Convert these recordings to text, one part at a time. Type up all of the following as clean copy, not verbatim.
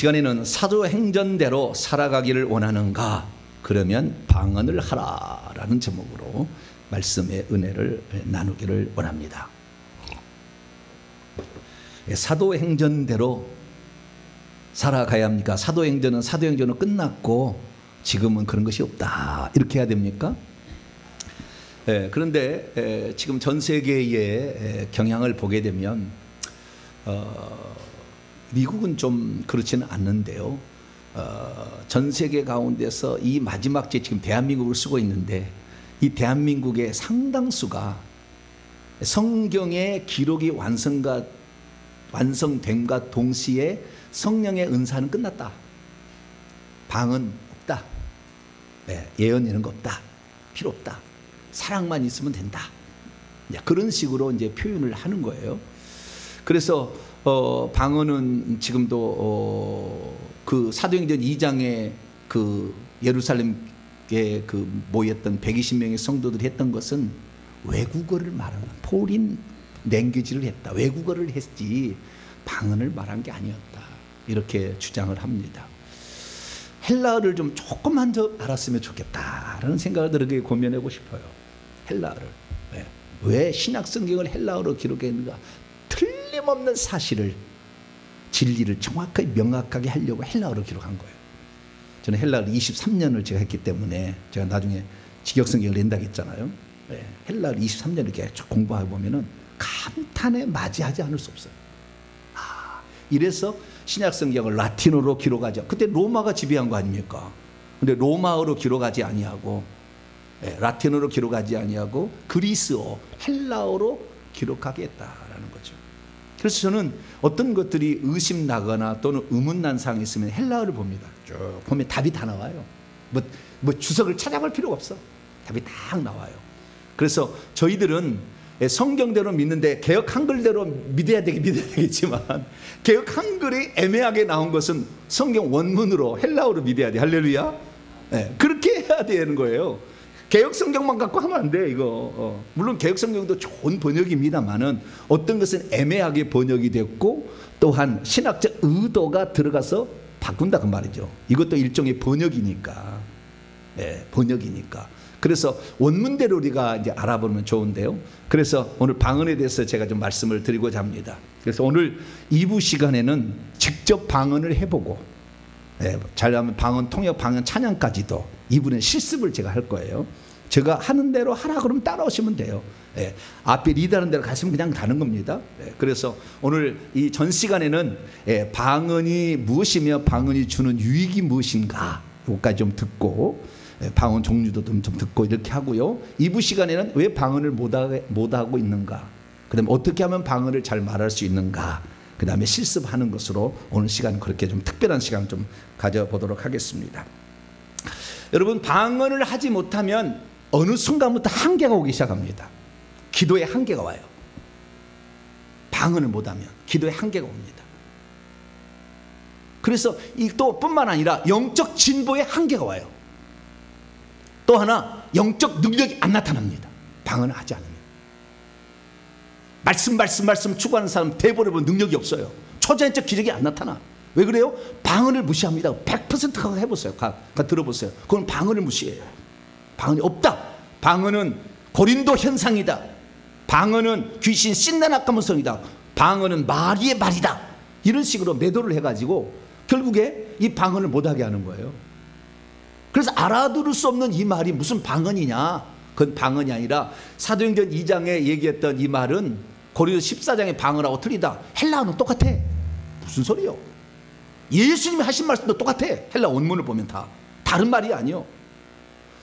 시간에는 사도행전대로 살아가기를 원하는가? 그러면 방언을 하라라는 제목으로 말씀의 은혜를 나누기를 원합니다. 사도행전대로 살아가야 합니까? 사도행전은 끝났고 지금은 그런 것이 없다, 이렇게 해야 됩니까? 그런데 지금 전 세계의 경향을 보게 되면 미국은 좀 그렇지는 않는데요. 전 세계 가운데서 이 마지막 제 지금 대한민국을 쓰고 있는데, 이 대한민국의 상당수가 성경의 기록이 완성됨과 동시에 성령의 은사는 끝났다. 방언 없다. 예언 이런 거 없다. 필요 없다. 사랑만 있으면 된다. 그런 식으로 이제 표현을 하는 거예요. 그래서 방언은 지금도 그 사도행전 2장에 그 예루살렘에 그 모였던 120명의 성도들이 했던 것은 외국어를 말하는 포린 랭귀지를 했다. 외국어를 했지 방언을 말한 게 아니었다. 이렇게 주장을 합니다. 헬라어를 좀 조금만 더 알았으면 좋겠다라는 생각을 들게 고민하고 싶어요. 헬라어를. 왜 신약 성경을 헬라어로 기록했는가? 틀림없는 사실을, 진리를 정확하게 명확하게 하려고 헬라어로 기록한 거예요. 저는 헬라어를 23년을 제가 했기 때문에, 제가 나중에 직역성경을 낸다고 했잖아요. 헬라어를 23년 이렇게 공부하고 보면은 감탄에 맞이하지 않을 수 없어요. 이래서 신약 성경을 라틴어로 기록하죠. 그때 로마가 지배한 거 아닙니까? 근데 로마어로 기록하지 아니하고, 라틴어로 기록하지 아니하고 그리스어, 헬라어로 기록하게 했다라는 거죠. 그래서 저는 어떤 것들이 의심 나거나 또는 의문 난 사항이 있으면 헬라어를 봅니다. 쭉 보면 답이 다 나와요. 뭐 주석을 찾아볼 필요가 없어. 답이 딱 나와요. 그래서 저희들은 성경대로 믿는데 개역 한글대로 믿어야 되겠지만, 개역 한글이 애매하게 나온 것은 성경 원문으로 헬라어로 믿어야 돼. 할렐루야. 그렇게 해야 되는 거예요. 개역 성경만 갖고 하면 안 돼, 이거. 물론 개역 성경도 좋은 번역입니다만은 어떤 것은 애매하게 번역이 됐고, 또한 신학적 의도가 들어가서 바꾼다 그 말이죠. 이것도 일종의 번역이니까. 번역이니까. 그래서 원문대로 우리가 이제 알아보면 좋은데요. 그래서 오늘 방언에 대해서 제가 좀 말씀을 드리고자 합니다. 그래서 오늘 2부 시간에는 직접 방언을 해보고, 잘하면 방언, 통역, 방언, 찬양까지도 2부는 실습을 제가 할 거예요. 제가 하는 대로 하라 그러면 따라오시면 돼요. 앞에 리드하는 대로 가시면 그냥 가는 겁니다. 그래서 오늘 이 전 시간에는 방언이 무엇이며 방언이 주는 유익이 무엇인가, 이것까지 좀 듣고, 방언 종류도 좀 듣고 이렇게 하고요. 2부 시간에는 왜 방언을 못하고 있는가, 그 다음에 어떻게 하면 방언을 잘 말할 수 있는가, 그 다음에 실습하는 것으로 오늘 시간, 그렇게 좀 특별한 시간 좀 가져보도록 하겠습니다. 여러분, 방언을 하지 못하면 어느 순간부터 한계가 오기 시작합니다. 기도에 한계가 와요. 방언을 못하면 기도에 한계가 옵니다. 그래서 또 뿐만 아니라 영적 진보에 한계가 와요. 또 하나, 영적 능력이 안 나타납니다. 방언을 하지 않으면. 말씀 추구하는 사람 대부분의 능력이 없어요. 초자연적 기적이 안 나타나. 왜 그래요? 방언을 무시합니다. 100% 해보세요. 들어보세요. 그건 방언을 무시해요. 방언이 없다. 방언은 고린도 현상이다. 방언은 귀신 신나나까무성이다. 방언은 마리의 말이다. 이런 식으로 매도를 해가지고 결국에 이 방언을 못하게 하는 거예요. 그래서 알아들을 수 없는 이 말이 무슨 방언이냐? 그건 방언이 아니라 사도행전 2장에 얘기했던 이 말은 고린도 14장의 방언하고 틀리다. 헬라어는 똑같아. 무슨 소리요? 예수님이 하신 말씀도 똑같아. 헬라 원문을 보면 다 다른 말이 아니요.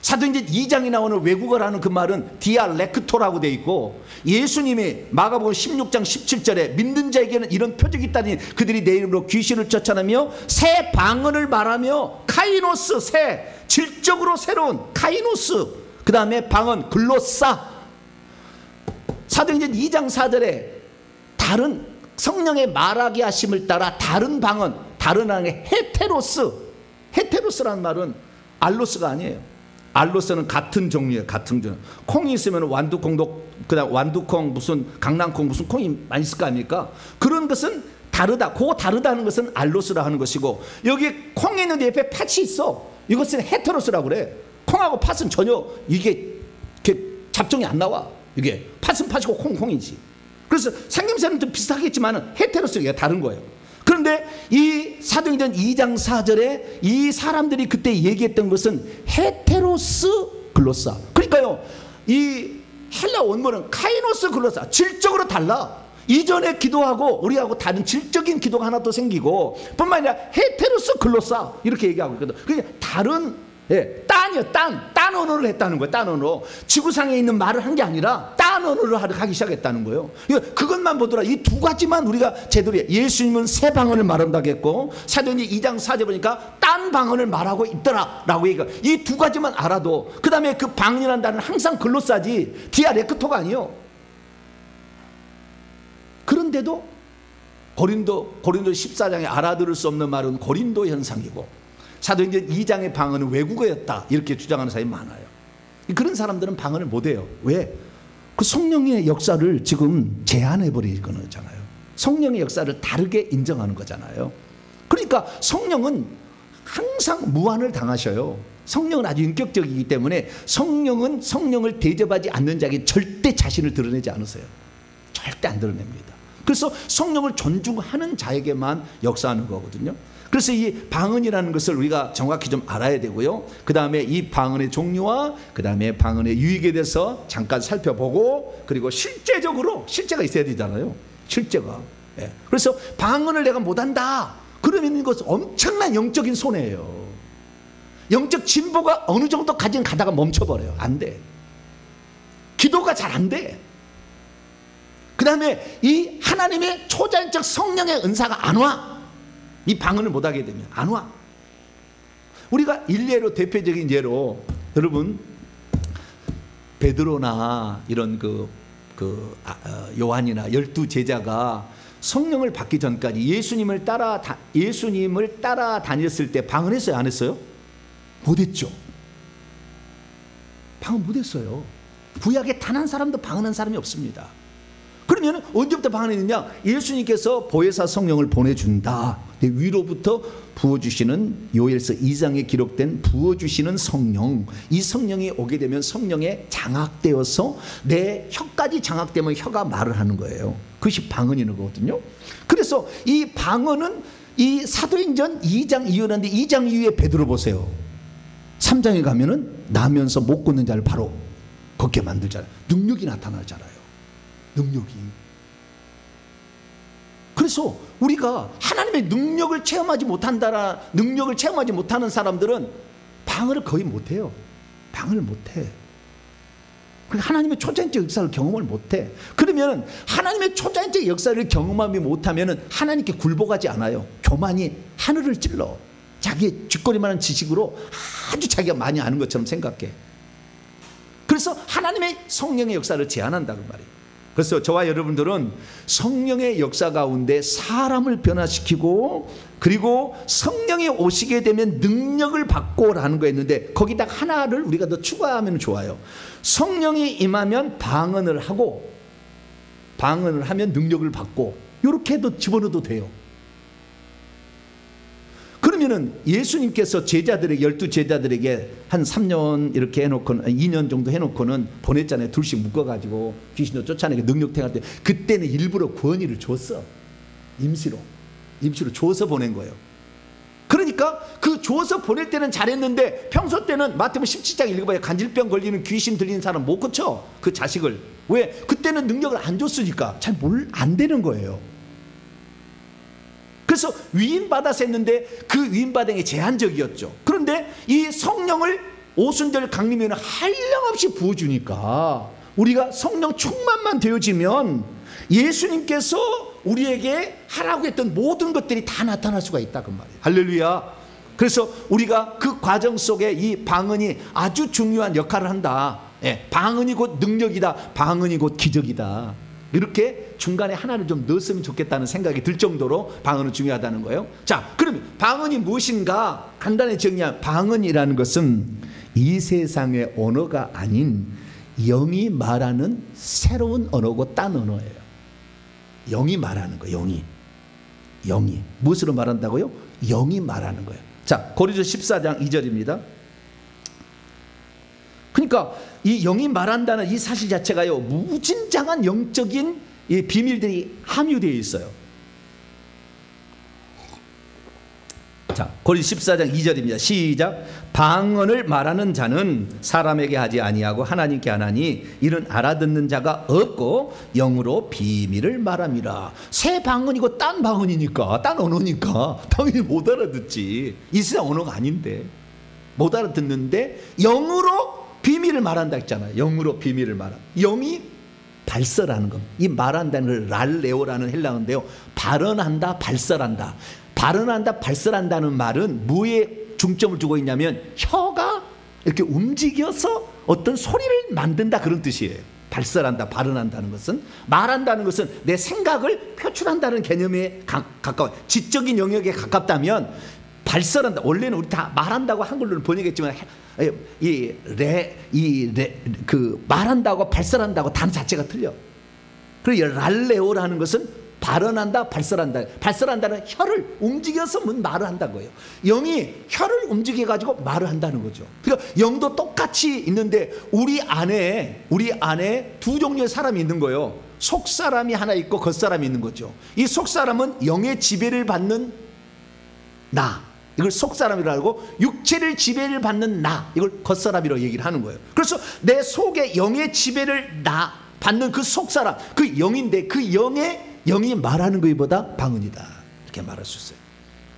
사도행전 2장에 나오는 외국어라는 그 말은 디알렉토라고 돼 있고, 예수님이 마가복음 16장 17절에 믿는 자에게는 이런 표적이 있다니 그들이 내 이름으로 귀신을 쫓아내며 새 방언을 말하며, 카이노스, 새, 질적으로 새로운 카이노스, 그 다음에 방언 글로사. 사도행전 2장 4절에 다른 성령의 말하게 하심을 따라 다른 방언, 다른 항의 헤테로스. 헤테로스라는 말은 알로스가 아니에요. 알로스는 같은 종류예요. 같은 종류. 콩이 있으면 완두콩도, 그다음 완두콩, 무슨 강낭콩, 무슨 콩이 많이 있을 거 아닙니까? 그런 것은 다르다. 그거 다르다는 것은 알로스라 하는 것이고, 여기 콩이 있는데 옆에 팥이 있어. 이것은 헤테로스라고 그래. 콩하고 팥은 전혀 이게 잡종이 안 나와. 이게 팥은 팥이고 콩이지. 그래서 생김새는 좀 비슷하겠지만 헤테로스가 다른 거예요. 그런데 이 사도행전 2장 4절에 이 사람들이 그때 얘기했던 것은 헤테로스 글로사. 그러니까요, 이 헬라 원문은 카이노스 글로사, 질적으로 달라. 이전에 기도하고 우리하고 다른 질적인 기도가 하나 또 생기고, 뿐만 아니라 헤테로스 글로사 이렇게 얘기하고 있거든. 그게 다른 딴이요, 딴 언어를 했다는 거예요. 딴 언어. 지구상에 있는 말을 한 게 아니라 딴 언어를 하기 시작했다는 거예요. 그것만 보더라. 이 두 가지만 우리가 제대로 예수님은 새 방언을 말한다고 했고, 사도행전 2장 4절 보니까 딴 방언을 말하고 있더라 라고 얘기해요. 이 두 가지만 알아도, 그 다음에 그 방언이라는 단어는 항상 글로사지 디아렉토가 아니에요. 그런데도 고린도 14장에 알아들을 수 없는 말은 고린도 현상이고, 사도행전 2장의 방언은 외국어였다 이렇게 주장하는 사람이 많아요. 그런 사람들은 방언을 못해요. 왜? 그 성령의 역사를 지금 제한해버리는 거잖아요. 성령의 역사를 다르게 인정하는 거잖아요. 그러니까 성령은 항상 무한을 당하셔요. 성령은 아주 인격적이기 때문에 성령은 성령을 대접하지 않는 자에게 절대 자신을 드러내지 않으세요. 절대 안 드러냅니다. 그래서 성령을 존중하는 자에게만 역사하는 거거든요. 그래서 이 방언이라는 것을 우리가 정확히 좀 알아야 되고요. 그 다음에 이 방언의 종류와 그 다음에 방언의 유익에 대해서 잠깐 살펴보고, 그리고 실제가 있어야 되잖아요. 실제가. 그래서 방언을 내가 못한다 그러면 이것은 엄청난 영적인 손해예요. 영적 진보가 어느 정도 가다가 멈춰버려요. 안 돼. 기도가 잘 안 돼. 그 다음에 이 하나님의 초자연적 성령의 은사가 안 와. 이 방언을 못하게 되면 안 와. 우리가 일례로, 대표적인 예로, 여러분 베드로나 이런 요한이나 12제자가 성령을 받기 전까지 예수님을 따라 다녔을 때 방언했어요, 안 했어요? 못했죠. 방언 못했어요. 구약에 단 한 사람도 방언한 사람이 없습니다. 그러면 언제부터 방언했느냐? 예수님께서 보혜사 성령을 보내준다. 위로부터 부어주시는, 요엘서 2장에 기록된 부어주시는 성령, 이 성령이 오게 되면 성령에 장악되어서 내 혀까지 장악되면 혀가 말을 하는 거예요. 그것이 방언이는 거거든요. 그래서 이 방언은 이 사도행전 2장 이후인데, 2장 이후에 베드로 보세요. 3장에 가면은 나면서 못 걷는 자를 바로 걷게 만들잖아요. 능력이 나타나잖아요. 능력이. 그래서 우리가 하나님의 능력을 체험하지 못하는 사람들은 방언을 거의 못해요. 방언을 못해. 하나님의 초자연적 역사를 경험을 못해. 그러면 하나님의 초자연적 역사를 경험하지 못하면 하나님께 굴복하지 않아요. 교만이 하늘을 찔러. 자기의 쥐꼬리만한 지식으로 아주 자기가 많이 아는 것처럼 생각해. 그래서 하나님의 성령의 역사를 제한한다는 말이에요. 그래서 저와 여러분들은 성령의 역사 가운데 사람을 변화시키고, 그리고 성령이 오시게 되면 능력을 받고라는 거였는데, 거기다 하나를 우리가 더 추가하면 좋아요. 성령이 임하면 방언을 하고, 방언을 하면 능력을 받고, 이렇게도 집어넣어도 돼요. 그러면은 예수님께서 제자들에게, 12제자들에게 한 3년 이렇게 해놓고는, 2년 정도 해놓고는 보냈잖아요. 둘씩 묶어가지고 귀신도 쫓아내게 능력 행할 때, 그때는 일부러 권위를 줬어. 임시로 줘서 보낸 거예요. 그러니까 그 줘서 보낼 때는 잘했는데, 평소 때는 마태복음 17장 읽어봐요. 간질병 걸리는 귀신 들리는 사람 못 고쳐, 그 자식을. 왜? 그때는 능력을 안 줬으니까 잘 안 되는 거예요. 그래서 위임받아서 했는데 그 위임받은 게 제한적이었죠. 그런데 이 성령을 오순절 강림에는 한량없이 부어주니까, 우리가 성령 충만만 되어지면 예수님께서 우리에게 하라고 했던 모든 것들이 다 나타날 수가 있다, 그 말이에요. 할렐루야. 그래서 우리가 그 과정 속에 이 방언이 아주 중요한 역할을 한다. 방언이 곧 능력이다. 방언이 곧 기적이다. 이렇게 중간에 하나를 좀 넣었으면 좋겠다는 생각이 들 정도로 방언은 중요하다는 거예요. 자, 그러면 방언이 무엇인가 간단히 정리하면, 방언이라는 것은 이 세상의 언어가 아닌 영이 말하는 새로운 언어고 딴 언어예요. 영이 말하는 거, 영이. 영이. 무엇으로 말한다고요? 영이 말하는 거예요. 자, 고린도서 14장 2절입니다. 그러니까 이 영이 말한다는 이 사실 자체가요, 무진장한 영적인 이 비밀들이 함유되어 있어요. 자, 고린도서 14장 2절입니다. 시작. 방언을 말하는 자는 사람에게 하지 아니하고 하나님께 하나니 이는 알아듣는 자가 없고 영으로 비밀을 말함이라. 새 방언이고 딴 방언이니까, 딴 언어니까 당연히 못 알아듣지. 이 세상 언어가 아닌데 못 알아듣는데 영으로 비밀을 말한다 했잖아요. 영으로 비밀을 말함. 영이 발설하는 것. 이 말한다는 걸 랄레오라는 헬라어인데요, 발언한다, 발설한다. 발언한다, 발설한다는 말은 뭐에 중점을 두고 있냐면 혀가 이렇게 움직여서 어떤 소리를 만든다, 그런 뜻이에요. 발설한다, 발언한다는 것은, 말한다는 것은 내 생각을 표출한다는 개념에 가까워, 지적인 영역에 가깝다면 발설한다. 원래는 우리 다 말한다고 한글로는 번역했지만 그 말한다고 발설한다고 단어 자체가 틀려. 그리고 랄레오라는 것은 발언한다, 발설한다. 발설한다는 혀를 움직여서 말을 한다고요. 영이 혀를 움직여가지고 말을 한다는 거죠. 그러니까 영도 똑같이 있는데 우리 안에 두 종류의 사람이 있는 거예요. 속 사람이 하나 있고 겉 사람이 있는 거죠. 이 속 사람은 영의 지배를 받는 나, 이걸 속 사람이라고 하고, 육체를 지배를 받는 나, 이걸 겉 사람이라고 얘기를 하는 거예요. 그래서 내 속에 영의 지배를 받는 그 속 사람, 그 영인데 그 영이 말하는 것보다 방언이다, 이렇게 말할 수 있어요.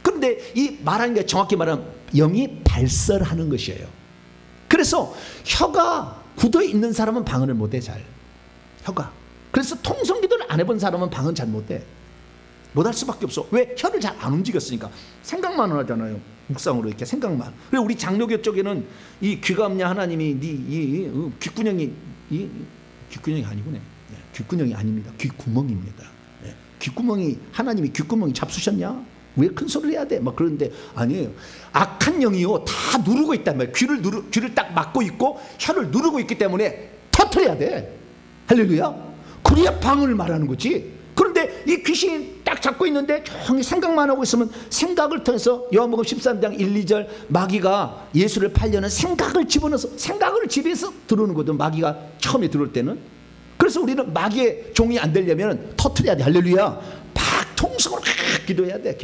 그런데 이 말하는 게 정확히 말하면 영이 발설하는 것이에요. 그래서 혀가 굳어 있는 사람은 방언을 못해, 잘. 혀가. 그래서 통성기도를 안 해본 사람은 방언 잘 못해. 못할 수밖에 없어. 왜? 혀를 잘 안 움직였으니까. 생각만 하잖아요. 묵상으로 이렇게 생각만. 그리고 우리 장로교 쪽에는 이 귀가 없냐 하나님이 귓구녕이 귓구녕이 아니구나. 귓구녕이 아닙니다. 귓구멍입니다. 귓구멍이, 하나님이 귓구멍이 잡수셨냐? 왜 큰 소리를 해야 돼? 막 그러는데 아니에요. 악한 영이요, 다 누르고 있단 말이에요. 귀를 딱 막고 있고 혀를 누르고 있기 때문에 터뜨려야 돼. 할렐루야. 그래야 방언을 말하는 거지. 그런데 이 귀신이 딱 잡고 있는데 조용히 생각만 하고 있으면, 생각을 통해서 요한복음 13장 1, 2절 마귀가 예수를 팔려는 생각을 집어넣어서 생각을 집에서 들어오는 거든, 마귀가 처음에 들어올 때는. 그래서 우리는 마귀의 종이 안 되려면 터뜨려야 돼. 할렐루야. 막 통성으로 기도해야 돼.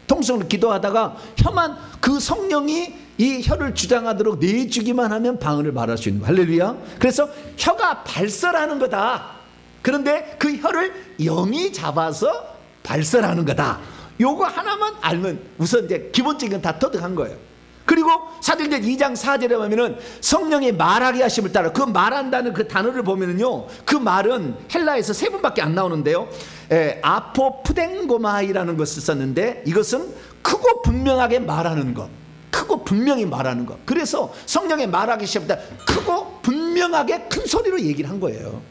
통성으로 기도하다가 혀만, 그 성령이 이 혀를 주장하도록 내주기만 하면 방언을 말할 수 있는 거야. 할렐루야. 그래서 혀가 발설하는 거다. 그런데 그 혀를 영이 잡아서 발설하는 거다. 요거 하나만 알면 우선 이제 기본적인 건 다 터득한 거예요. 그리고 사도행전 2장 4절에 보면은 성령의 말하게 하심을 따라, 그 말한다는 그 단어를 보면은요, 그 말은 헬라에서 세 번밖에 안 나오는데요, 아포프댕고마이라는 것을 썼는데, 이것은 크고 분명하게 말하는 것, 크고 분명히 말하는 것. 그래서 성령의 말하기 시작할 때 크고 분명하게 큰 소리로 얘기를 한 거예요.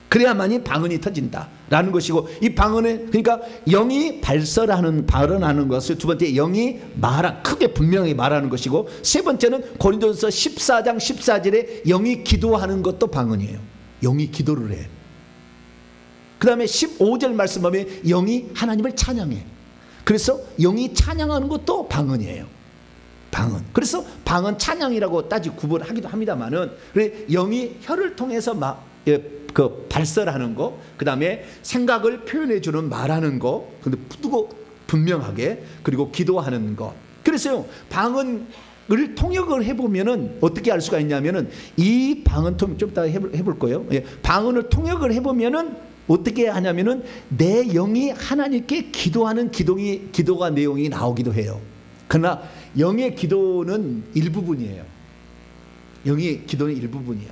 그래야만이 방언이 터진다라는 것이고, 이 방언은 그러니까 영이 발언하는 것을, 두 번째 영이 크게 분명히 말하는 것이고, 세 번째는 고린도전서 14장 14절에 영이 기도하는 것도 방언이에요. 영이 기도를 해. 그 다음에 15절 말씀 보면 영이 하나님을 찬양해. 그래서 영이 찬양하는 것도 방언이에요. 방언. 그래서 방언 찬양이라고 구분하기도 합니다만은, 영이 혀를 통해서 발설하는 거, 그 다음에 생각을 표현해 주는 말하는 거, 근데 크고 분명하게, 그리고 기도하는 거. 그래서요, 방언을 통역을 해보면은 어떻게 알 수가 있냐면은, 이 방언 좀 이따 해볼 거예요. 방언을 통역을 해보면은 어떻게 하냐면은, 내 영이 하나님께 기도하는 기도가 내용이 나오기도 해요. 그러나 영의 기도는 일부분이에요. 영의 기도는 일부분이야.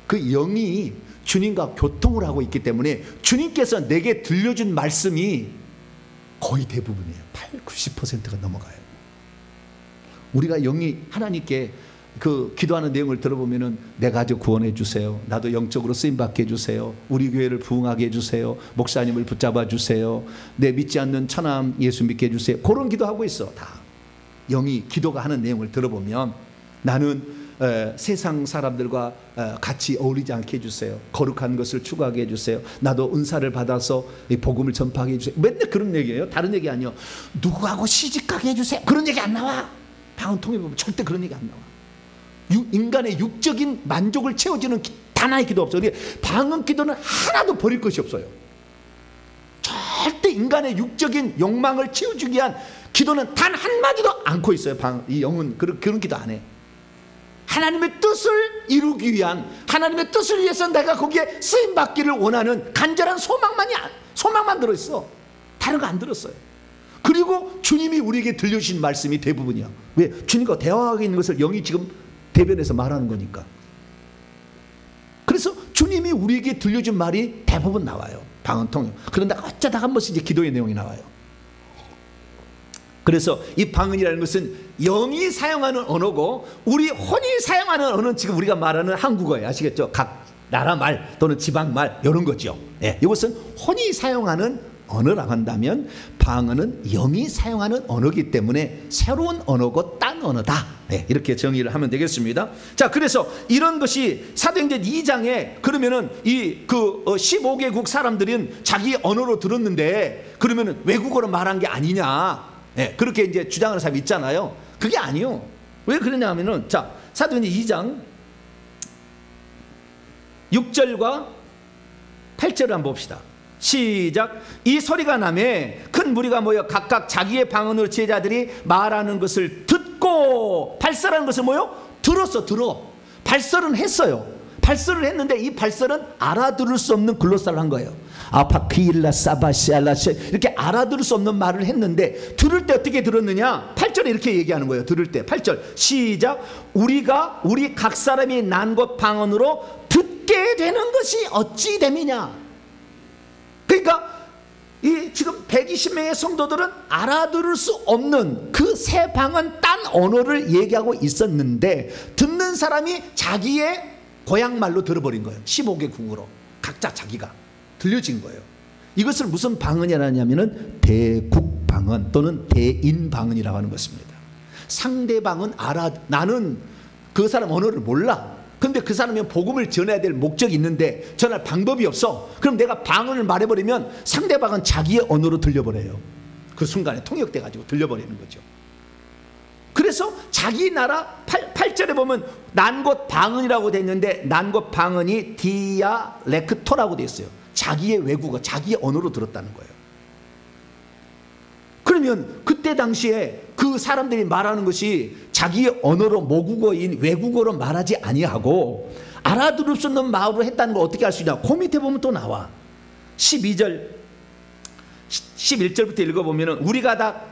그 영이 주님과 교통을 하고 있기 때문에 주님께서 내게 들려준 말씀이 거의 대부분이에요. 80~90%가 넘어가요. 우리가 영이 하나님께 그 기도하는 내용을 들어보면은, 내 가족 구원해 주세요, 나도 영적으로 쓰임받게 해주세요, 우리 교회를 부흥하게 해주세요, 목사님을 붙잡아 주세요, 내 믿지 않는 처남 예수 믿게 해주세요, 그런 기도하고 있어. 다 영이 기도가 하는 내용을 들어보면, 나는 세상 사람들과 같이 어울리지 않게 해주세요. 거룩한 것을 추구하게 해주세요. 나도 은사를 받아서 이 복음을 전파하게 해주세요. 맨날 그런 얘기예요. 다른 얘기 아니요. 누구하고 시집가게 해주세요. 그런 얘기 안 나와. 방언 통해 보면 절대 그런 얘기 안 나와. 인간의 육적인 만족을 채워주는 단 하나의 기도 없어요. 방언 기도는 하나도 버릴 것이 없어요. 절대 인간의 육적인 욕망을 채워주기 위한 기도는 단 한마디도 않고 있어요. 이 영은 그런 기도 안 해. 하나님의 뜻을 이루기 위한, 하나님의 뜻을 위해서 내가 거기에 쓰임받기를 원하는 간절한 소망만 들어있어. 다른 거 안 들었어요. 그리고 주님이 우리에게 들려주신 말씀이 대부분이야. 왜? 주님과 대화하고 있는 것을 영이 지금 대변해서 말하는 거니까. 그래서 주님이 우리에게 들려준 말이 대부분 나와요. 방언 통해. 그런데 어쩌다가 한 번씩 이제 기도의 내용이 나와요. 그래서 이 방언이라는 것은 영이 사용하는 언어고, 우리 혼이 사용하는 언어는 지금 우리가 말하는 한국어예요. 아시겠죠? 각 나라 말 또는 지방 말 이런 거죠. 예, 이것은 혼이 사용하는 언어라고 한다면, 방언은 영이 사용하는 언어이기 때문에 새로운 언어고 딴 언어다. 네, 이렇게 정의를 하면 되겠습니다. 자, 그래서 이런 것이 사도행전 2장에 그러면은 이 15개국 사람들은 자기 언어로 들었는데 그러면은 외국어로 말한 게 아니냐? 네, 그렇게 이제 주장하는 사람이 있잖아요. 그게 아니요. 왜 그러냐 하면은, 자, 사도행전 2장 6절과 8절을 한번 봅시다. 시작. 이 소리가 나매 큰 무리가 모여 각각 자기의 방언으로 제자들이 말하는 것을 듣고, 발설하는 것을 뭐요? 들어. 발설은 했어요. 발설을 했는데 이 발설은 알아들을 수 없는 글로살을 한 거예요. 아파키일라 사바시알라시, 이렇게 알아들을 수 없는 말을 했는데, 들을 때 어떻게 들었느냐? 8절에 이렇게 얘기하는 거예요. 들을 때 8절 시작. 우리 각 사람이 난 것 방언으로 듣게 되는 것이 어찌 됨이냐? 그러니까 이 지금 120명의 성도들은 알아들을 수 없는 그 새 방언 딴 언어를 얘기하고 있었는데, 듣는 사람이 자기의 고향말로 들어버린 거예요. 15개국으로 각자 자기가 들려진 거예요. 이것을 무슨 방언이라 하냐면은 대국방언 또는 대인방언이라고 하는 것입니다. 상대방은 나는 그 사람 언어를 몰라. 근데 그 사람이 복음을 전해야 될 목적이 있는데 전할 방법이 없어. 그럼 내가 방언을 말해버리면 상대방은 자기의 언어로 들려버려요. 그 순간에 통역돼 가지고 들려버리는 거죠. 그래서 자기 나라 8절에 보면 난 것 방언이라고 돼 있는데, 난 것 방언이 디아렉토라고 돼 있어요. 자기의 외국어, 자기의 언어로 들었다는 거예요. 그러면 그때 당시에 그 사람들이 말하는 것이 자기의 언어로, 모국어인 외국어로 말하지 아니하고 알아들을 수 없는 말로 했다는 걸 어떻게 알 수 있냐? 그 밑에 보면 또 나와. 12절 11절부터 읽어보면 우리가 다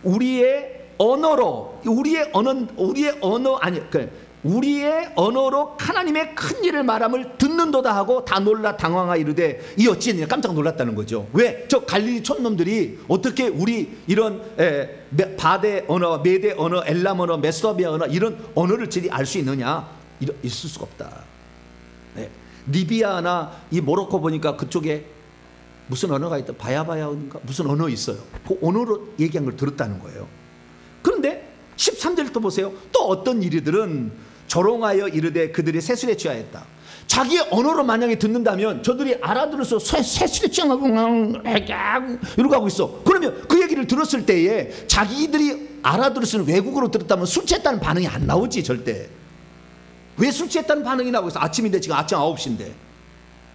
우리의 언어로, 우리의 언어로 하나님의 큰 일을 말함을 듣는도다 하고 다 놀라 당황하 이르되 이 어찌했느냐? 깜짝 놀랐다는 거죠. 왜? 저 갈릴리 촌놈들이 어떻게 우리 이런 바데 언어, 메데 언어, 엘람 언어, 메소비아 언어, 이런 언어를 저리 알 수 있느냐? 있을 수가 없다. 네. 리비아나 이 모로코 보니까 그쪽에 무슨 언어가 있다. 바야바야인가 무슨 언어 있어요. 그 언어로 얘기한 걸 들었다는 거예요. 그런데 13절 또 보세요. 또 어떤 이리들은 조롱하여 이르되 그들이 세술에 취하였다. 자기의 언어로 만약에 듣는다면 저들이 알아들을 수 세술에 취하고 이러고 하고 있어. 그러면 그 얘기를 들었을 때에 자기들이 알아들을 수 있는 외국어로 들었다면 술 취했다는 반응이 안 나오지 절대. 왜 술 취했다는 반응이 나오고 있어? 아침인데 지금 아침 9시인데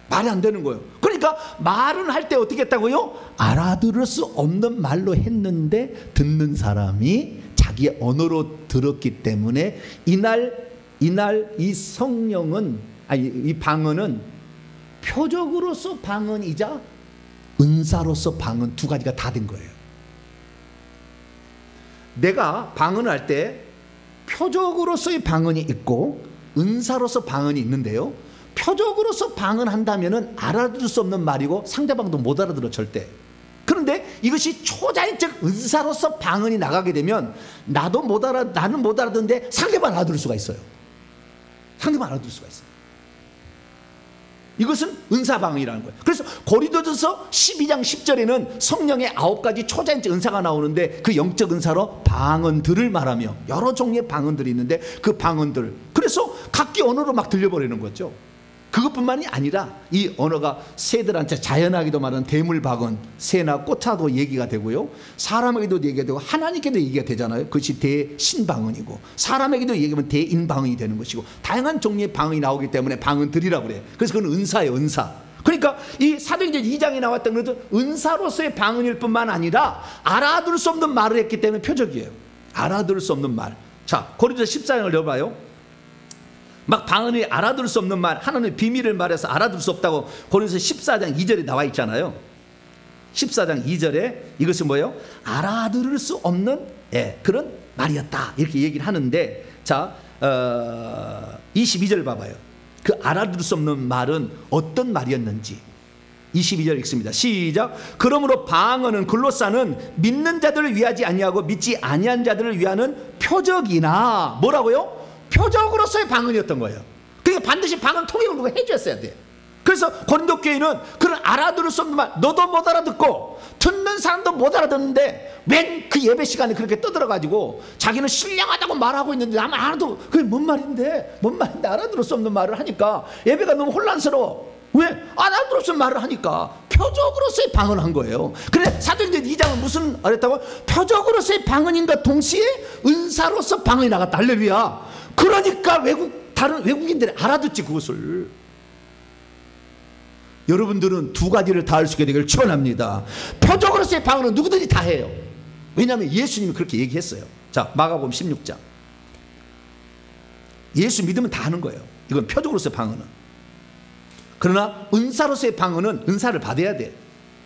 말이 안 되는 거예요. 그러니까 말은 할 때 어떻게 했다고요? 알아들을 수 없는 말로 했는데 듣는 사람이 자기의 언어로 들었기 때문에 이날 이 성령은, 아니 이 방언은 표적으로서 방언이자 은사로서 방언, 두 가지가 다 된 거예요. 내가 방언을 할 때 표적으로서의 방언이 있고 은사로서 방언이 있는데요, 표적으로서 방언한다면은 알아들을 수 없는 말이고 상대방도 못 알아들어 절대. 그런데 이것이 초자연적 은사로서 방언이 나가게 되면 나는 못 알아듣는데 상대방 알아들을 수가 있어요. 상대방 알아들을 수가 있어요. 이것은 은사방언이라는 거예요. 그래서 고린도전서 12장 10절에는 성령의 9가지 초자연적 은사가 나오는데 그 영적 은사로 방언들을 말하며 여러 종류의 방언들이 있는데 그 방언들, 그래서 각기 언어로 막 들려버리는 거죠. 그것뿐만이 아니라 이 언어가 새들한테 자연하게도 말하는 대물방언, 새나 꽃차도 얘기가 되고요, 사람에게도 얘기가 되고 하나님께도 얘기가 되잖아요. 그것이 대신방언이고, 사람에게도 얘기하면 대인방언이 되는 것이고, 다양한 종류의 방언이 나오기 때문에 방언들이라고 그래요. 그래서 그건 은사예요, 은사. 그러니까 이 사도행전 2장에 나왔던 것도 은사로서의 방언일 뿐만 아니라 알아들을 수 없는 말을 했기 때문에 표적이에요. 알아들을 수 없는 말. 자, 고린도서 14장을 열어봐요. 막 방언이 알아들을 수 없는 말, 하나님의 비밀을 말해서 알아들을 수 없다고 고린도서 14장 2절에 나와 있잖아요. 14장 2절에 이것은 뭐예요? 알아들을 수 없는 그런 말이었다, 이렇게 얘기를 하는데, 자 22절 봐봐요. 그 알아들을 수 없는 말은 어떤 말이었는지 22절 읽습니다. 시작. 그러므로 방언은, 글로사는 믿는 자들을 위하지 아니하고 믿지 아니한 자들을 위하는 표적이나, 뭐라고요? 표적으로서의 방언이었던 거예요. 그러니까 반드시 방언 통역을 누가 해줬어야 돼. 그래서 고린도 교회는 그런 알아들을 수 없는 말, 너도 못 알아듣고 듣는 사람도 못 알아듣는데 웬 그 예배 시간에 그렇게 떠들어가지고 자기는 신령하다고 말하고 있는데 아마 알아도 그게 뭔 말인데 알아들을 수 없는 말을 하니까 예배가 너무 혼란스러워. 왜? 알아들을 수 없는 말을 하니까 표적으로서의 방언을 한 거예요. 그래 사도행전 2장은 무슨 말했다고? 표적으로서의 방언인가 동시에 은사로서 방언이 나갔다. 할렐루야. 그러니까 다른 외국인들이 알아듣지 그것을. 여러분들은 두 가지를 다 할 수 있게 되기를 축원합니다. 표적으로서의 방언은 누구든지 다 해요. 왜냐하면 예수님이 그렇게 얘기했어요. 자, 마가복음 16장. 예수 믿으면 다 하는 거예요. 이건 표적으로서의 방언은. 그러나 은사로서의 방언은 은사를 받아야 돼.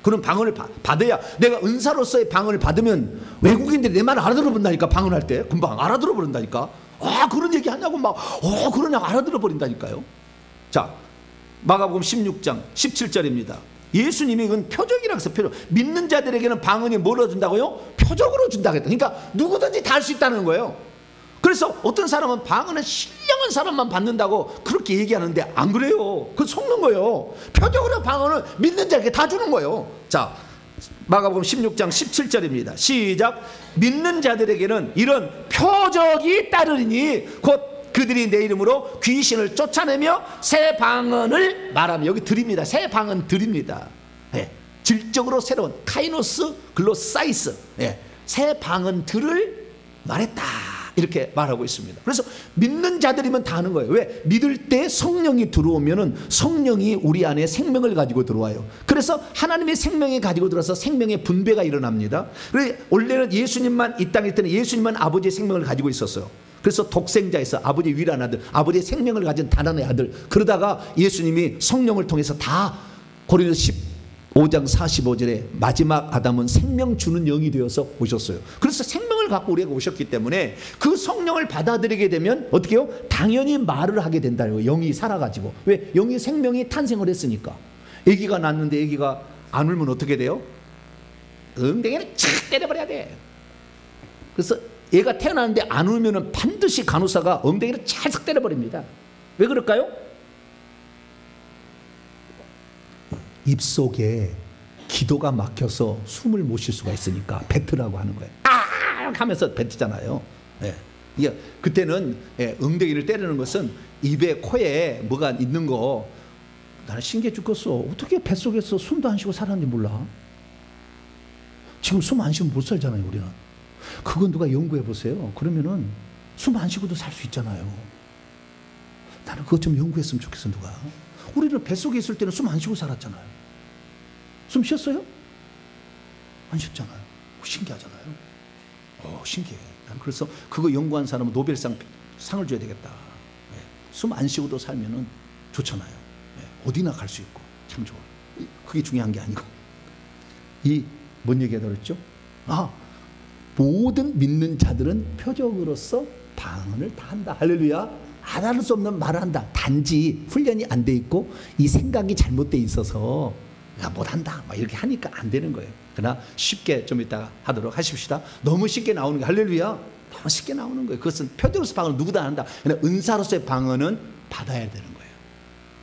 그런 방언을 받아야, 내가 은사로서의 방언을 받으면 외국인들이 내 말을 알아들어 본다니까. 방언할 때 금방 알아들어 버린다니까. 그런 얘기 하냐고 막 그러냐고 알아들어 버린다니까요. 자, 마가복음 16장 17절입니다. 예수님이 그건 표적이라고 해서 표적. 믿는 자들에게는 방언이 뭐로 준다고요? 표적으로 준다고 했다. 그러니까 누구든지 다 할 수 있다는 거예요. 그래서 어떤 사람은 방언은 신령한 사람만 받는다고 그렇게 얘기하는데 안 그래요. 그건 속는 거예요. 표적으로 방언을 믿는 자에게 다 주는 거예요. 자, 마가복음 16장 17절입니다. 시작. 믿는 자들에게는 이런 표적이 따르니 곧 그들이 내 이름으로 귀신을 쫓아내며 새 방언을 말하며, 여기 드립니다. 새 방언 드립니다. 질적으로 새로운 카이노스 글로사이스, 새 방언들을 말했다, 이렇게 말하고 있습니다. 그래서 믿는 자들이면 다 하는 거예요. 왜? 믿을 때 성령이 들어오면은 성령이 우리 안에 생명을 가지고 들어와요. 그래서 하나님의 생명이 가지고 들어서 생명의 분배가 일어납니다. 원래는 예수님만 이 땅에 있을 때는 예수님만 아버지의 생명을 가지고 있었어요. 그래서 독생자에서 아버지의 유일한 아들, 아버지의 생명을 가진 단한의 아들. 그러다가 예수님이 성령을 통해서 다 고린도서 15장 45절에 마지막 아담은 생명 주는 영이 되어서 오셨어요. 그래서 생명을 갖고 우리가 오셨기 때문에 그 성령을 받아들이게 되면 어떻게 해요? 당연히 말을 하게 된다는 거예요. 영이 살아가지고. 왜? 영이 생명이 탄생을 했으니까. 아기가 낳는데 아기가 안 울면 어떻게 돼요? 엉덩이를 착 때려버려야 돼. 그래서 얘가 태어나는데 안 울면 반드시 간호사가 엉덩이를 찰싹 때려버립니다. 왜 그럴까요? 입속에 기도가 막혀서 숨을 못 쉴 수가 있으니까 뱉으라고 하는 거예요. 하면서 뱉잖아요. 이게 그때는 엉덩이를 때리는 것은 입에 코에 뭐가 있는 거, 나는 신기해 죽겠어. 어떻게 뱃속에서 숨도 안 쉬고 살았는지 몰라. 지금 숨 안 쉬면 못 살잖아요, 우리는. 그건 누가 연구해 보세요. 그러면은 숨 안 쉬고도 살 수 있잖아요. 나는 그것 좀 연구했으면 좋겠어, 누가. 우리는 뱃속에 있을 때는 숨 안 쉬고 살았잖아요. 숨 쉬었어요? 안 쉬었잖아요. 신기하잖아요. 신기해. 난 그래서 그거 연구한 사람은 노벨상 상을 줘야 되겠다. 숨 안 쉬고도 살면은 좋잖아요. 어디나 갈 수 있고 참 좋아. 그게 중요한 게 아니고. 뭔 얘기가 그랬죠? 모든 믿는 자들은 표적으로서 방언을 다 한다. 할렐루야. 알아들 수 없는 말을 한다. 단지 훈련이 안 돼 있고 이 생각이 잘못돼 있어서 못한다 막 이렇게 하니까 안 되는 거예요. 그러나 쉽게 좀 이따가 하도록 하십시다. 너무 쉽게 나오는 게 할렐루야. 너무 쉽게 나오는 거예요. 그것은 표적으로서 방언을 누구도 안 한다. 그러나 은사로서의 방언은 받아야 되는 거예요.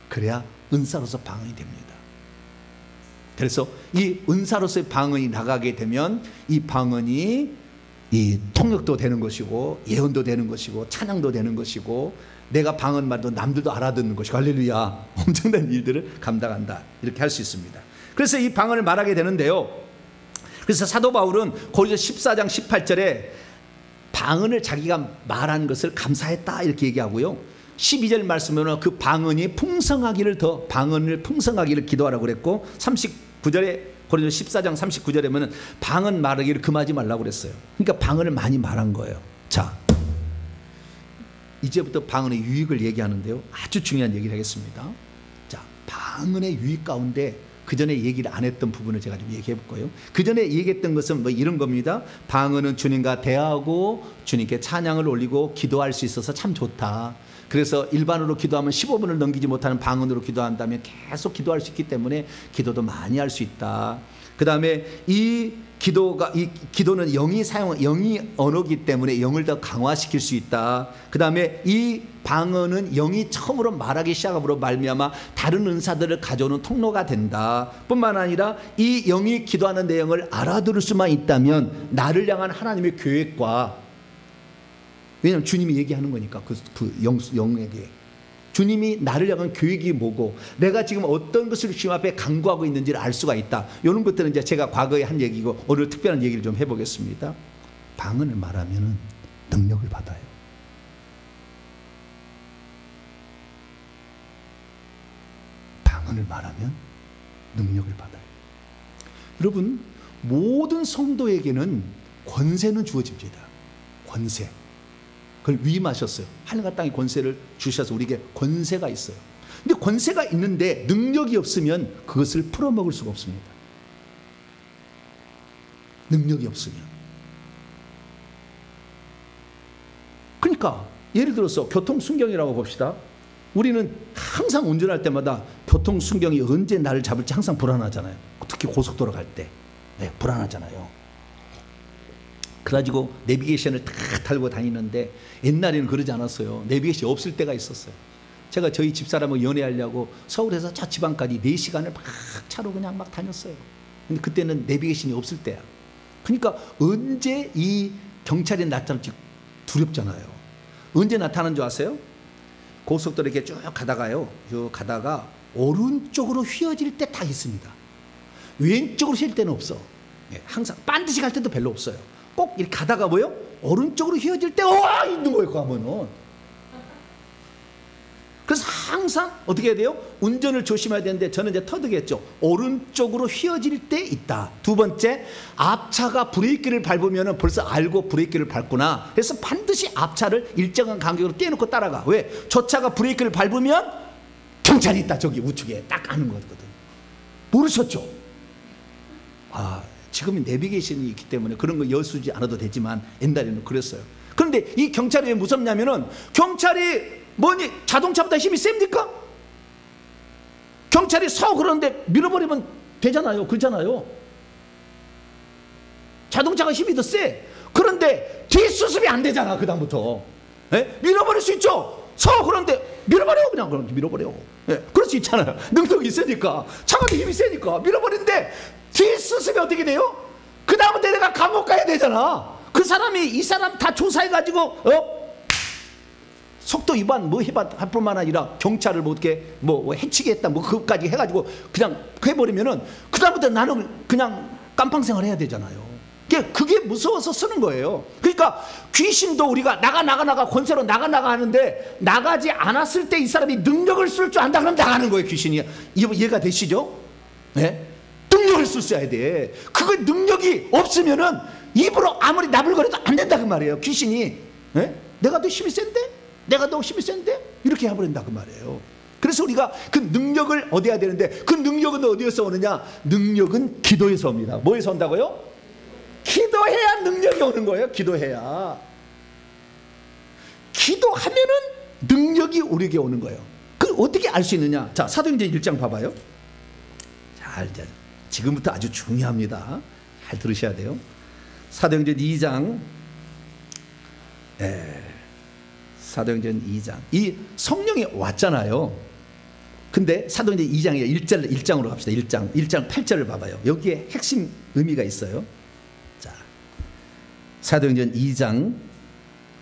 그래야 은사로서 방언이 됩니다. 그래서 이 은사로서의 방언이 나가게 되면 이 방언이 이 통역도 되는 것이고 예언도 되는 것이고 찬양도 되는 것이고 내가 방언 말도 남들도 알아듣는 것이고 할렐루야, 엄청난 일들을 감당한다, 이렇게 할 수 있습니다. 그래서 이 방언을 말하게 되는데요, 그래서 사도 바울은 고린도 14장 18절에 방언을 자기가 말한 것을 감사했다 이렇게 얘기하고요, 12절 말씀에는 그 방언이 풍성하기를, 더 방언을 풍성하기를 기도하라고 그랬고, 39절에 고린도 14장 39절에 보면 방언 말하기를 금하지 말라고 그랬어요. 그러니까 방언을 많이 말한 거예요. 자, 이제부터 방언의 유익을 얘기하는데요, 아주 중요한 얘기를 하겠습니다. 자, 방언의 유익 가운데 그 전에 얘기를 안 했던 부분을 제가 좀 얘기해 볼 거예요. 그 전에 얘기했던 것은 뭐 이런 겁니다. 방언은 주님과 대화하고 주님께 찬양을 올리고 기도할 수 있어서 참 좋다. 그래서 일반으로 기도하면 15분을 넘기지 못하는 방언으로 기도한다면 계속 기도할 수 있기 때문에 기도도 많이 할 수 있다. 그 다음에 이 기도는 영이 언어이기 때문에 영을 더 강화시킬 수 있다. 그 다음에 이 방언은 영이 처음으로 말하기 시작함으로 말미암아 다른 은사들을 가져오는 통로가 된다. 뿐만 아니라 이 영이 기도하는 내용을 알아들을 수만 있다면 나를 향한 하나님의 계획과, 왜냐하면 주님이 얘기하는 거니까 영에게 주님이 나를 향한 계획이 뭐고 내가 지금 어떤 것을 주님 앞에 간구하고 있는지를 알 수가 있다. 이런 것들은 이제 제가 과거에 한 얘기고 오늘 특별한 얘기를 좀 해보겠습니다. 방언을 말하면 능력을 받아요. 방언을 말하면 능력을 받아요. 여러분, 모든 성도에게는 권세는 주어집니다. 권세. 그걸 위임하셨어요. 하늘과 땅의 권세를 주셔서 우리에게 권세가 있어요. 근데 권세가 있는데 능력이 없으면 그것을 풀어먹을 수가 없습니다. 능력이 없으면. 그러니까 예를 들어서 교통순경이라고 봅시다. 우리는 항상 운전할 때마다 교통순경이 언제 나를 잡을지 항상 불안하잖아요. 특히 고속도로 갈 때. 네, 불안하잖아요. 그래가지고 내비게이션을 다 달고 다니는데 옛날에는 그러지 않았어요. 내비게이션이 없을 때가 있었어요. 제가 저희 집사람하고 연애하려고 서울에서 저 지방까지 4시간을 막 차로 그냥 막 다녔어요. 근데 그때는 내비게이션이 없을 때야. 그러니까 언제 이 경찰이 나타날지 두렵잖아요. 언제 나타나는 줄 아세요? 고속도로 이렇게 쭉 가다가요, 쭉 가다가 오른쪽으로 휘어질 때 다 있습니다. 왼쪽으로 휘어질 때는 없어. 항상 반드시 갈 때도 별로 없어요. 꼭 이렇게 가다가 뭐요? 오른쪽으로 휘어질 때 있는 거예요. 가면은. 그래서 항상 어떻게 해야 돼요? 운전을 조심해야 되는데 저는 이제 터득했죠. 오른쪽으로 휘어질 때 있다. 두 번째, 앞차가 브레이크를 밟으면 벌써 알고 브레이크를 밟구나. 그래서 반드시 앞차를 일정한 간격으로 떼놓고 따라가. 왜? 저 차가 브레이크를 밟으면 경찰이 있다. 저기 우측에 딱 아는 거거든. 모르셨죠? 지금은 내비게이션이 있기 때문에 그런 거 여수지 않아도 되지만 옛날에는 그랬어요. 그런데 이 경찰이 왜 무섭냐면은, 경찰이 뭐니 자동차보다 힘이 셉니까? 경찰이 그러는데 밀어버리면 되잖아요. 그렇잖아요. 자동차가 힘이 더 세. 그런데 뒷수습이 안 되잖아. 그 다음부터 밀어버릴 수 있죠. 그런데 밀어버려. 그냥 그럼 밀어버려. 그럴 수 있잖아요. 능력이 있으니까, 차가 힘이 세니까 밀어버리는데 뒷수습이 어떻게 돼요? 그 다음부터 내가 감옥 가야 되잖아. 그 사람이 이 사람 다 조사해가지고 속도 위반 할 뿐만 아니라 경찰을 어떻게 해치게 했다 그것까지 해가지고 그냥 해버리면은 그 다음부터 나는 그냥 깜빵생활 해야 되잖아요. 그게 무서워서 쓰는 거예요. 그러니까 귀신도 우리가 나가 권세로 나가 하는데, 나가지 않았을 때 이 사람이 능력을 쓸 줄 안다 그러면 나가는 거예요. 귀신이. 이해가 되시죠? 네? 능력을 쓸 돼. 그거 능력이 없으면은 입으로 아무리 나불거려도 안 된다 그 말이에요. 귀신이. 내가 더 힘이 센데? 내가 더 힘이 센데? 이렇게 해버린다 그 말이에요. 그래서 우리가 그 능력을 얻어야 되는데, 그 능력은 어디에서 오느냐? 능력은 기도에서 옵니다. 뭐에서 온다고요? 기도해야 능력이 오는 거예요. 기도해야. 기도하면은 능력이 우리에게 오는 거예요. 그걸 어떻게 알 수 있느냐? 자, 사도행전 1장 봐봐요. 자, 지금부터 아주 중요합니다. 잘 들으셔야 돼요. 사도행전 2장. 사도행전 2장. 이 성령이 왔잖아요. 근데 사도행전 2장에 1장으로 갑시다. 1장 8절을 봐봐요. 여기에 핵심 의미가 있어요. 자, 사도행전 1장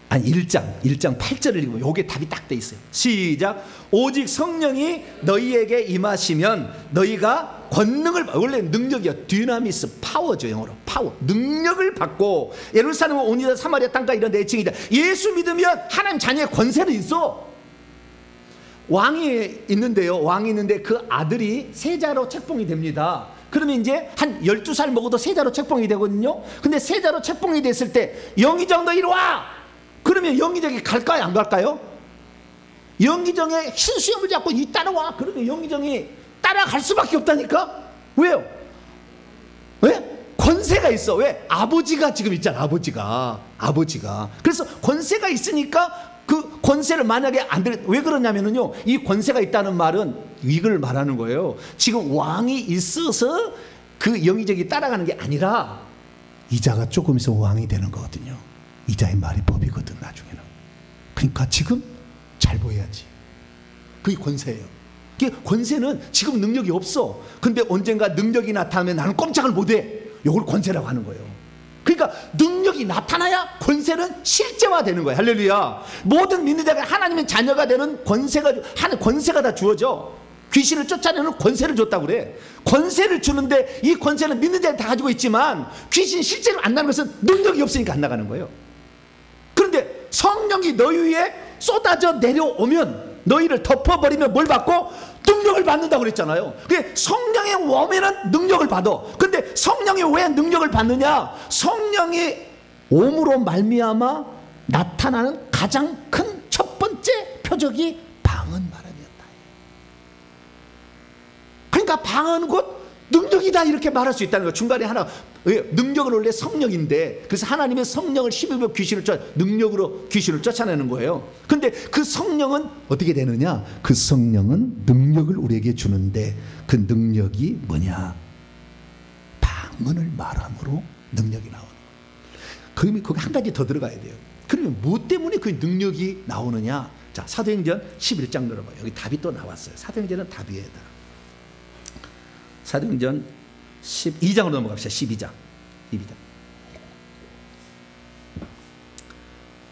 8절을 읽으면 요게 답이 딱 돼 있어요. 시작. 오직 성령이 너희에게 임하시면 너희가 권능을, 원래 능력이요, dynamis, 파워죠. 영어로 파워, 능력을 받고 예루살렘, 온 유다, 사마리아 땅까지 이런 내층이다. 예수 믿으면 하나님 자녀의 권세는 있어. 왕이 있는데요, 왕이 있는데 그 아들이 세자로 책봉이 됩니다. 그러면 이제 한 12살 먹어도 세자로 책봉이 되거든요. 근데 세자로 책봉이 됐을 때 영의정 너 이리 와! 그러면 영의정이 갈까요, 안 갈까요? 영의정의 흰수염을 잡고 이 따라와! 그러면 영의정이 따라갈 수밖에 없다니까? 왜요? 왜? 권세가 있어. 왜? 아버지가 지금 있잖아. 아버지가. 그래서 권세가 있으니까 그 권세를 만약에 안 들, 왜 그러냐면요, 이 권세가 있다는 말은 이걸 말하는 거예요. 지금 왕이 있어서 그 영의정이 따라가는 게 아니라 이자가 조금 있으면 왕이 되는 거거든요. 이자의 말이 법이거든, 나중에는. 그러니까 지금 잘 보여야지. 그게 권세예요. 권세는 지금 능력이 없어. 근데 언젠가 능력이 나타나면 나는 꼼짝을 못해. 이걸 권세라고 하는 거예요. 그러니까 능력이 나타나야 권세는 실제화되는 거예요. 할렐루야. 모든 믿는 자가 하나님의 자녀가 되는 권세가 다 주어져. 귀신을 쫓아내는 권세를 줬다고 그래. 권세를 주는데 이 권세는 믿는 자가 다 가지고 있지만 귀신이 실제로 안 나는 것은 능력이 없으니까 안 나가는 거예요. 그런데 성령이 너희 위에 쏟아져 내려오면, 너희를 덮어버리면 뭘 받고? 능력을 받는다고 그랬잖아요. 성령의 오면은 능력을 받아. 근데 성령이 왜 능력을 받느냐? 성령이 오므로 말미암아 나타나는 가장 큰 첫 번째 표적이 방언 말함이었다. 그러니까 방언은 곧 능력이다, 이렇게 말할 수 있다는 거예요. 중간에 하나, 능력은 원래 성령인데, 그래서 하나님의 성령을 힘입어 능력으로 귀신을 쫓아내는 거예요. 근데 그 성령은 어떻게 되느냐? 그 성령은 능력을 우리에게 주는데 그 능력이 뭐냐? 방언을 말함으로 능력이 나오는 거예요. 그러면 거기 한 가지 더 들어가야 돼요. 그러면 뭐 때문에 그 능력이 나오느냐? 자, 사도행전 11장 들어봐요. 여기 답이 또 나왔어요. 사도행전은 답이에요. 사도행전 12장으로 넘어갑시다. 12장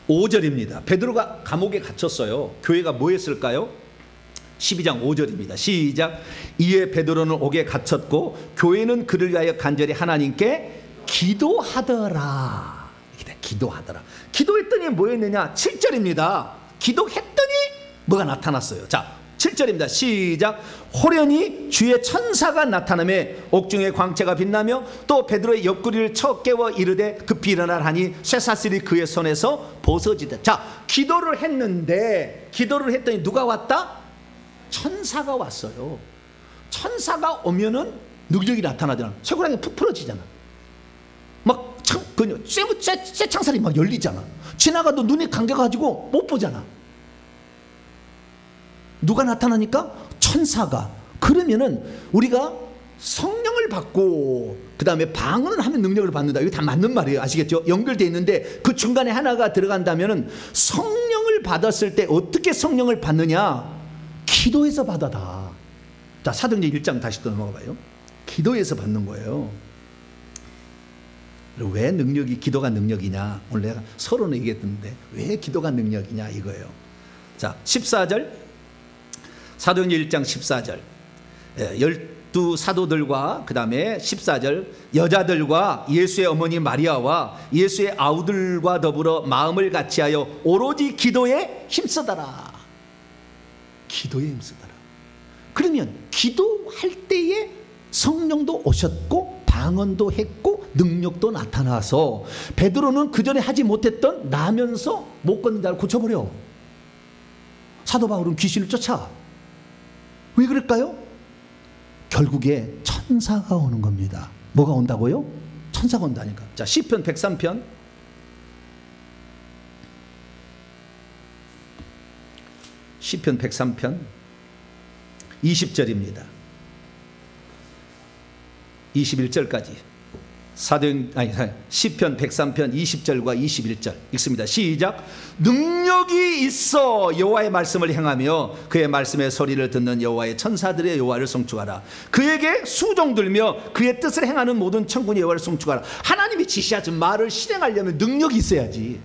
5절입니다. 베드로가 감옥에 갇혔어요. 교회가 뭐 했을까요? 12장 5절입니다. 시작. 이에 베드로는 옥에 갇혔고 교회는 그를 위하여 간절히 하나님께 기도하더라. 기도하더라. 기도했더니 뭐였느냐? 7절입니다. 기도했더니 뭐가 나타났어요. 자, 7절입니다. 시작. 호련히 주의 천사가 나타나며 옥중의 광채가 빛나며 또 베드로의 옆구리를 쳐 깨워 이르되 급히 일어나라니 쇠사슬이 그의 손에서 벗어지다. 자, 기도를 했더니 누가 왔다? 천사가 왔어요. 천사가 오면은 능력이 나타나잖아. 쇠고랑이 푹 풀어지잖아. 막 쇠 창살이 막 열리잖아. 지나가도 눈이 감겨가지고 못 보잖아. 누가 나타나니까? 천사가. 그러면은 우리가 성령을 받고 그 다음에 방언을 하면 능력을 받는다. 이거 다 맞는 말이에요. 아시겠죠? 연결되어 있는데 그 중간에 하나가 들어간다면은 성령을 받았을 때 어떻게 성령을 받느냐? 기도해서 받아다. 자, 사도행전 1장 다시 또 넘어가 봐요. 기도해서 받는 거예요. 왜 기도가 능력이냐? 오늘 내가 서로는 얘기했는데 왜 기도가 능력이냐 이거예요. 자, 14절. 사도행전 1장 14절. 12 사도들과 그 다음에 14절 여자들과 예수의 어머니 마리아와 예수의 아우들과 더불어 마음을 같이하여 오로지 기도에 힘쓰더라. 기도에 힘쓰더라. 그러면 기도할 때에 성령도 오셨고 방언도 했고 능력도 나타나서 베드로는 그전에 하지 못했던 나면서 못 걷는 자를 고쳐버려. 사도 바울은 귀신을 쫓아. 왜 그럴까요? 결국에 천사가 오는 겁니다. 뭐가 온다고요? 천사가 온다니까. 자, 시편 103편 시편 103편 20절입니다. 21절까지 시편 103편 20절과 21절 읽습니다. 시작. 능력이 있어 여호와의 말씀을 행하며 그의 말씀의 소리를 듣는 여호와의 천사들의 여호와를 송축하라. 그에게 수종 들며 그의 뜻을 행하는 모든 천군의 여호와를 송축하라. 하나님이 지시하신 말을 실행하려면 능력이 있어야지.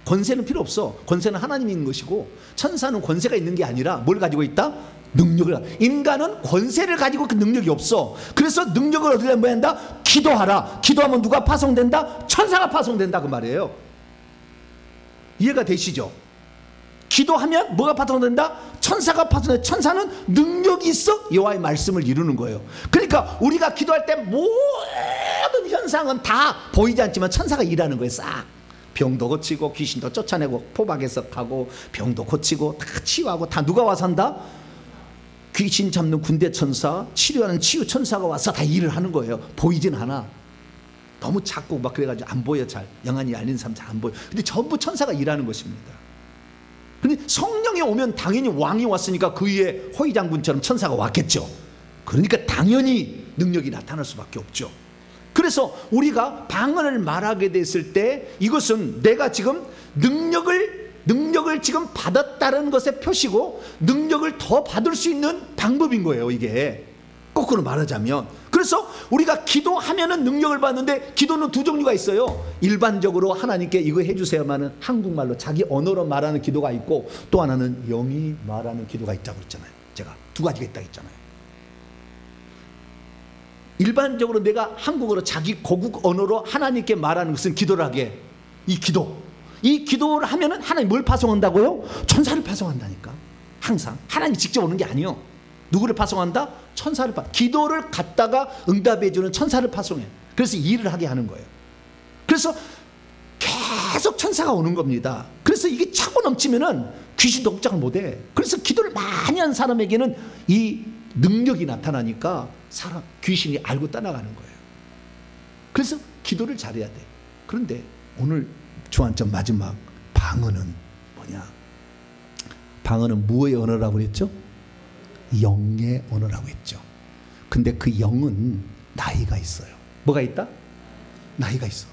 권세는 필요 없어. 권세는 하나님이 있는 것이고 천사는 권세가 있는 게 아니라 뭘 가지고 있다? 능력을. 인간은 권세를 가지고 그 능력이 없어. 그래서 능력을 얻으려면 뭐 한다? 기도하라. 기도하면 누가 파송된다? 천사가 파송된다 그 말이에요. 이해가 되시죠? 기도하면 뭐가 파송된다? 천사가 파송된다. 천사는 능력이 있어 여호와의 말씀을 이루는 거예요. 그러니까 우리가 기도할 때 모든 현상은 다 보이지 않지만 천사가 일하는 거예요. 싹. 병도 고치고 귀신도 쫓아내고 포박에서 가고 병도 고치고 다 치유하고 다 누가 와서 한다? 귀신 잡는 군대 천사, 치료하는 치유 천사가 와서 다 일을 하는 거예요. 보이진 않아. 너무 작고 막 그래가지고 안 보여. 잘 영안이 아닌 사람 잘 안 보여. 근데 전부 천사가 일하는 것입니다. 근데 성령이 오면 당연히 왕이 왔으니까 그 위에 호위 장군처럼 천사가 왔겠죠. 그러니까 당연히 능력이 나타날 수밖에 없죠. 그래서 우리가 방언을 말하게 됐을 때 이것은 내가 지금 능력을 지금 받았다는 것의 표시고 능력을 더 받을 수 있는 방법인 거예요. 이게 거꾸로 말하자면. 그래서 우리가 기도하면은 능력을 받는데 기도는 두 종류가 있어요. 일반적으로 하나님께 이거 해주세요만은 한국말로 자기 언어로 말하는 기도가 있고 또 하나는 영이 말하는 기도가 있다고 그랬잖아요. 제가 두 가지가 있다고 했잖아요. 일반적으로 내가 한국어로 자기 고국 언어로 하나님께 말하는 것은 기도를 하게. 이 기도를 하면은 하나님 뭘 파송한다고요? 천사를 파송한다니까. 항상 하나님이 직접 오는 게 아니요. 누구를 파송한다? 천사를 기도를 갖다가 응답해 주는 천사를 파송해. 그래서 일을 하게 하는 거예요. 그래서 계속 천사가 오는 겁니다. 그래서 이게 차고 넘치면은 귀신도 꼼짝을 못해. 그래서 기도를 많이 한 사람에게는 이 능력이 나타나니까 귀신이 알고 떠나가는 거예요. 그래서 기도를 잘해야 돼. 그런데 오늘 주안점 마지막 방언은 뭐냐? 방언은 무의 언어라고 그랬죠? 영의 언어라고 했죠. 근데 그 영은 나이가 있어요. 뭐가 있다? 나이가 있어.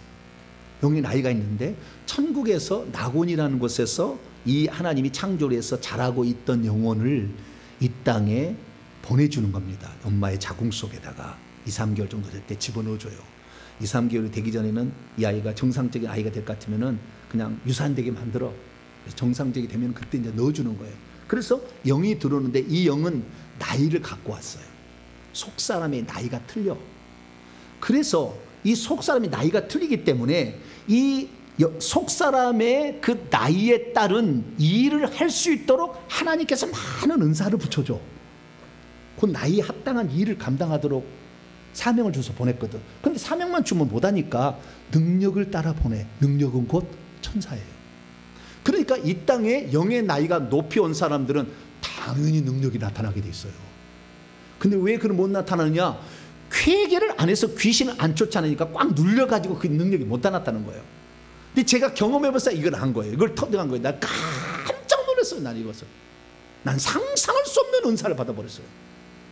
영의 나이가 있는데 천국에서 낙원이라는 곳에서 이 하나님이 창조를 해서 자라고 있던 영혼을 이 땅에 보내주는 겁니다. 엄마의 자궁 속에다가 2, 3개월 정도 될 때 집어넣어줘요. 2, 3개월이 되기 전에는 이 아이가 정상적인 아이가 될 것 같으면은 그냥 유산되게 만들어. 정상적이 되면 그때 이제 넣어주는 거예요. 그래서 영이 들어오는데 이 영은 나이를 갖고 왔어요. 속사람의 나이가 틀려. 그래서 이 속사람의 나이가 틀리기 때문에 이 속사람의 그 나이에 따른 일을 할 수 있도록 하나님께서 많은 은사를 붙여줘. 그 나이에 합당한 일을 감당하도록 사명을 줘서 보냈거든. 근데 사명만 주면 못하니까 능력을 따라 보내. 능력은 곧 천사예요. 그러니까 이 땅에 영의 나이가 높이 온 사람들은 당연히 능력이 나타나게 돼 있어요. 근데 왜 그걸 못 나타나느냐? 회개를 안 해서 귀신을 안 쫓아내니까 꽉 눌려가지고 그 능력이 못 나타나는 거예요. 근데 제가 경험해봐서 이걸 한 거예요. 이걸 터득한 거예요. 나 깜짝 놀랐어요. 난 이것을. 난 상상할 수 없는 은사를 받아버렸어요.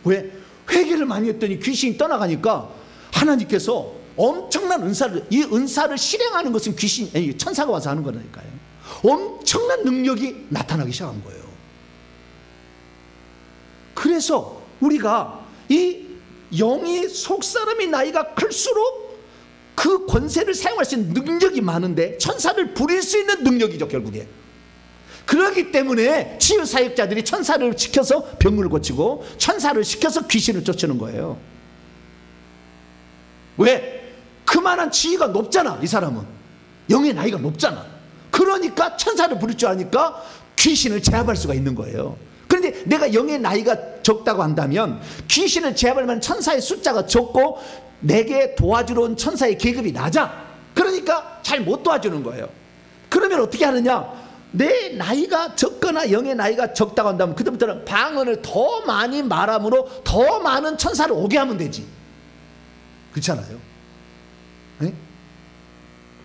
왜? 회개를 많이 했더니 귀신이 떠나가니까 하나님께서 엄청난 은사를, 이 은사를 실행하는 것은 천사가 와서 하는 거라니까요. 엄청난 능력이 나타나기 시작한 거예요. 그래서 우리가 이 영이 속사람의 나이가 클수록 그 권세를 사용할 수 있는 능력이 많은데 천사를 부릴 수 있는 능력이죠, 결국에. 그렇기 때문에 치유사역자들이 천사를 시켜서 병을 고치고 천사를 시켜서 귀신을 쫓는 거예요. 왜? 그만한 지위가 높잖아. 이 사람은 영의 나이가 높잖아. 그러니까 천사를 부릴 줄 아니까 귀신을 제압할 수가 있는 거예요. 그런데 내가 영의 나이가 적다고 한다면 귀신을 제압할 만한 천사의 숫자가 적고 내게 도와주러 온 천사의 계급이 낮아. 그러니까 잘 못 도와주는 거예요. 그러면 어떻게 하느냐? 내 나이가 적거나 영의 나이가 적다고 한다면 그때부터는 방언을 더 많이 말함으로 더 많은 천사를 오게 하면 되지. 그렇잖아요. 네?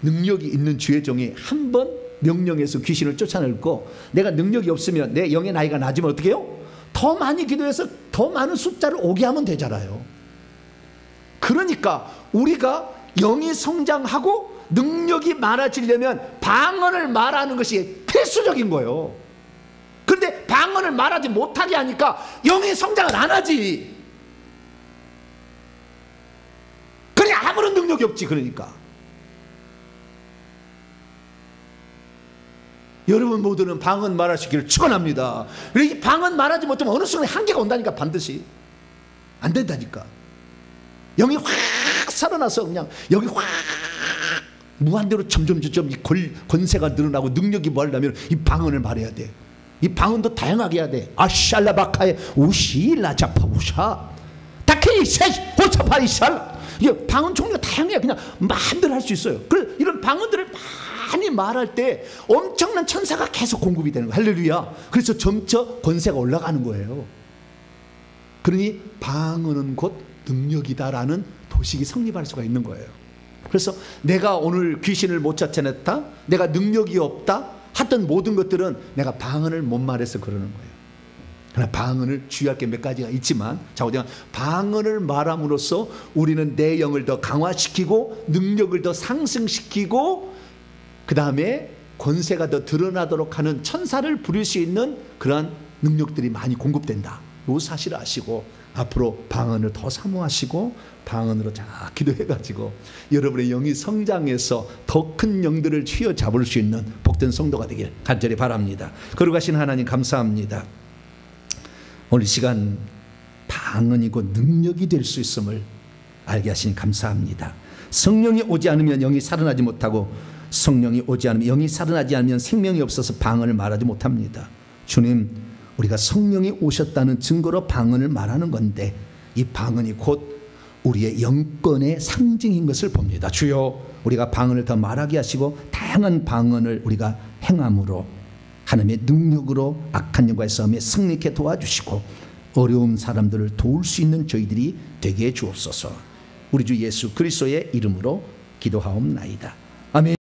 능력이 있는 주의 종이 한 번 명령해서 귀신을 쫓아내고 내가 능력이 없으면 내 영의 나이가 낮으면 어떻게 해요? 더 많이 기도해서 더 많은 숫자를 오게 하면 되잖아요. 그러니까 우리가 영이 성장하고 능력이 많아지려면 방언을 말하는 것이 필수적인 거예요. 그런데 방언을 말하지 못하게 하니까 영이 성장을 안 하지. 그래 아무런 능력이 없지. 그러니까 여러분 모두는 방언 말할 수 있기를 축원합니다. 이 방언 말하지 못하면 어느 순간에 한계가 온다니까. 반드시 안 된다니까. 영이 확 살아나서 그냥 여기 확 무한대로 점점 이 권세가 늘어나고 능력이 뭐하려면 이 방언을 말해야 돼. 이 방언도 다양하게 해야 돼. 아샬라바카에 우시라자파우샤 다케이세 호차파이샬. 이게 방언 종류가 다양해요. 그냥 마음대로 할 수 있어요. 그래서 이런 방언들을 많이 말할 때 엄청난 천사가 계속 공급이 되는 거예요. 할렐루야. 그래서 점차 권세가 올라가는 거예요. 그러니 방언은 곧 능력이다라는 도식이 성립할 수가 있는 거예요. 그래서 내가 오늘 귀신을 못 쫓아냈다, 내가 능력이 없다 하던 모든 것들은 내가 방언을 못 말해서 그러는 거예요. 그러나 방언을 주의할 게 몇 가지가 있지만, 자, 방언을 말함으로써 우리는 내 영을 더 강화시키고 능력을 더 상승시키고 그 다음에 권세가 더 드러나도록 하는 천사를 부릴 수 있는 그러한 능력들이 많이 공급된다. 이 사실을 아시고 앞으로 방언을 더 사모하시고 방언으로 잘 기도해가지고 여러분의 영이 성장해서 더 큰 영들을 휘어잡을 수 있는 복된 성도가 되길 간절히 바랍니다. 거룩하신 하나님 감사합니다. 오늘 시간 방언이고 능력이 될 수 있음을 알게 하시니 감사합니다. 성령이 오지 않으면 영이 살아나지 못하고 성령이 오지 않으면 영이 살아나지 않으면 생명이 없어서 방언을 말하지 못합니다. 주님, 우리가 성령이 오셨다는 증거로 방언을 말하는 건데 이 방언이 곧 우리의 영권의 상징인 것을 봅니다. 주여, 우리가 방언을 더 말하게 하시고 다양한 방언을 우리가 행함으로 하나님의 능력으로 악한 영과의 싸움에 승리케 도와주시고 어려운 사람들을 도울 수 있는 저희들이 되게 해 주옵소서. 우리 주 예수 그리스도의 이름으로 기도하옵나이다. 아멘.